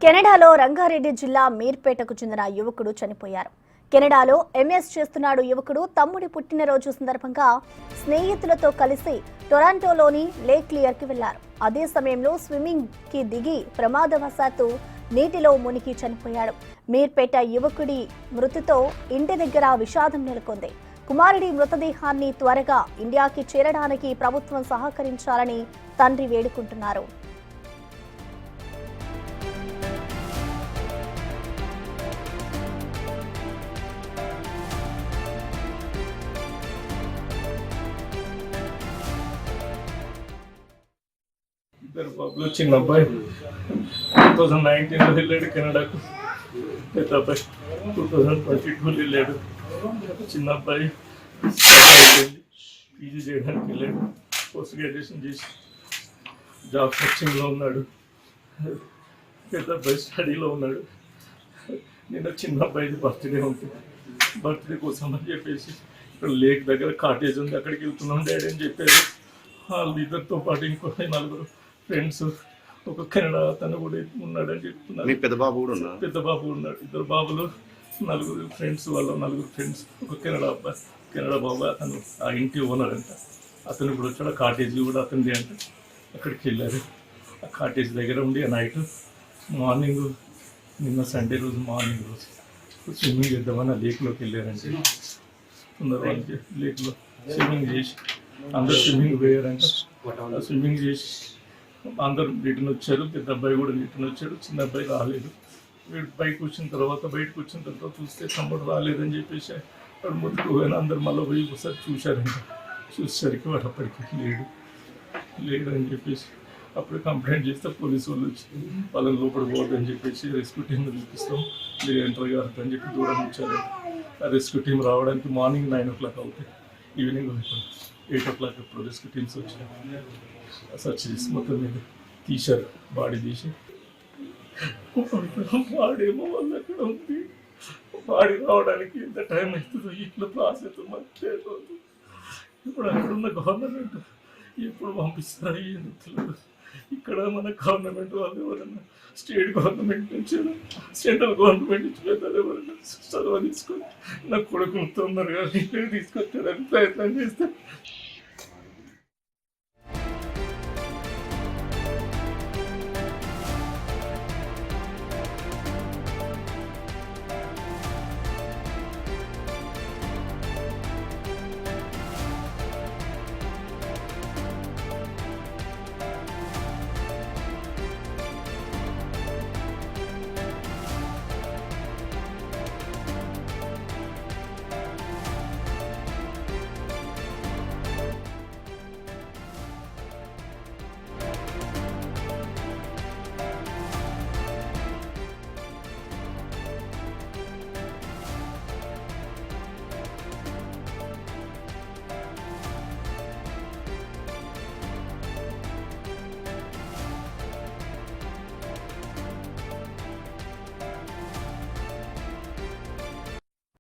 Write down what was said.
కెనడాలో రంగారెడ్డి జిల్లా మీర్పేటకు చెందిన యువకుడు చనిపోయారు. కెనడాలో ఎంఎస్ చేస్తున్నాడు యువకుడు. తమ్ముడి పుట్టినరోజు సందర్భంగా స్నేహితులతో కలిసి టొరాంటోలోని లేక్ క్లియర్కి వెళ్లారు. అదే సమయంలో స్విమ్మింగ్ కి దిగి ప్రమాదవశాత్తు నీటిలో మునిగి చనిపోయాడు. మీర్పేట యువకుడి మృతితో ఇంటి దగ్గర విషాదం నెలకొంది. కుమారుడి మృతదేహాన్ని త్వరగా ఇండియాకి చేరడానికి ప్రభుత్వం సహకరించాలని తండ్రి వేడుకుంటున్నారు. ఇద్దరు బాబులు, చిన్న అబ్బాయి 2019లో వెళ్ళాడు కెనడాకు, పెద్ద అబ్బాయి 2022లో వెళ్ళాడు. చిన్న అబ్బాయి పీజీ చేయడానికి వెళ్ళాడు, పోస్ట్ గ్రాడ్యుయేషన్ చేసి జాబ్ సర్చింగ్లో ఉన్నాడు. పెద్ద అబ్బాయి స్టడీలో ఉన్నాడు. నిన్న చిన్న అబ్బాయిది బర్త్డే ఉంటుంది, బర్త్డే కోసం అని చెప్పేసి ఇక్కడ లేక్ దగ్గర కాటేజ్ ఉంది, అక్కడికి వెళ్తున్నాం డాడీ అని చెప్పారు. వాళ్ళు ఇద్దరితో పాటు ఇంకో 4 ఫ్రెండ్స్, ఒక కెనడా అతను కూడా ఉన్నాడని చెప్తున్నారు. పెద్ద బాబు కూడా ఉన్నాడు. పెద్ద బాబు ఉన్నాడు. 2 బాబులు, 4 ఫ్రెండ్స్, వాళ్ళ 4 ఫ్రెండ్స్, ఒక కెనడా అబ్బాయి, కెనడా బాబు. అతను ఆ ఇంటి ఓనర్ అంట. అతను కూడా వచ్చాడు. కాటేజ్ కూడా అతనిది అంట. అక్కడికి వెళ్ళారు. ఆ కాటేజ్ దగ్గర ఉండి నైట్ మార్నింగ్, నిన్న సండే రోజు మార్నింగ్ రోజు స్విమ్మింగ్ చేద్దామని ఆ లేక్లోకి వెళ్ళారంటే తొందరగా లేక్లో స్విమ్మింగ్ చేసి అందరూ స్విమ్మింగ్ పోయారంట. స్విమ్మింగ్ చేసి అందరూ రిటర్న్ వచ్చారు. పెద్ద అబ్బాయి కూడా రిటర్న్ వచ్చాడు, చిన్న అబ్బాయి రాలేదు. వీడు బయటకు వచ్చిన తర్వాత చూస్తే తమ్ముడు రాలేదని చెప్పేసి వాడు ముందుకు పోయినా అందరు మళ్ళీ పోయి ఒకసారి చూశారంట. చూసేసరికి వాడు అప్పటికి లేడు అని చెప్పేసి అప్పుడు కంప్లైంట్ చేస్తే పోలీసు వాళ్ళు వచ్చి వాళ్ళని లోపల పోవద్దని చెప్పేసి రెస్క్యూ టీం పిలిపిస్తాం, మీరు ఎంటర్ గారు అని చెప్పి దూరం ఇచ్చారు. ఆ రెస్క్యూ టీం రావడానికి మార్నింగ్ 9 o'clock అవుతాయి, ఈవినింగ్ 8 o'clock ఇప్పుడు రెస్క్యూ టీమ్స్ వచ్చాయి. సర్చ్ చేసి మొత్తం మీద తీశారు, బాడీ తీసి. బాడేమో వాళ్ళు అక్కడ ఉంది. బాడీ రావడానికి ఎంత టైం అవుతుందో ఇట్లా ప్రాసెస్ మధ్య. ఇప్పుడు అక్కడ ఉన్న గవర్నమెంట్ ఎప్పుడు పంపిస్తారో ఏం తెలియదు. ఇక్కడ మన గవర్నమెంట్ వాళ్ళు ఎవరన్నా, స్టేట్ గవర్నమెంట్ నుంచి, సెంట్రల్ గవర్నమెంట్ నుంచి పెద్దలు ఎవరైనా చదువు తీసుకొని నా కొడుకులు తొందరగా తీసుకొచ్చాడని ప్రయత్నం చేస్తే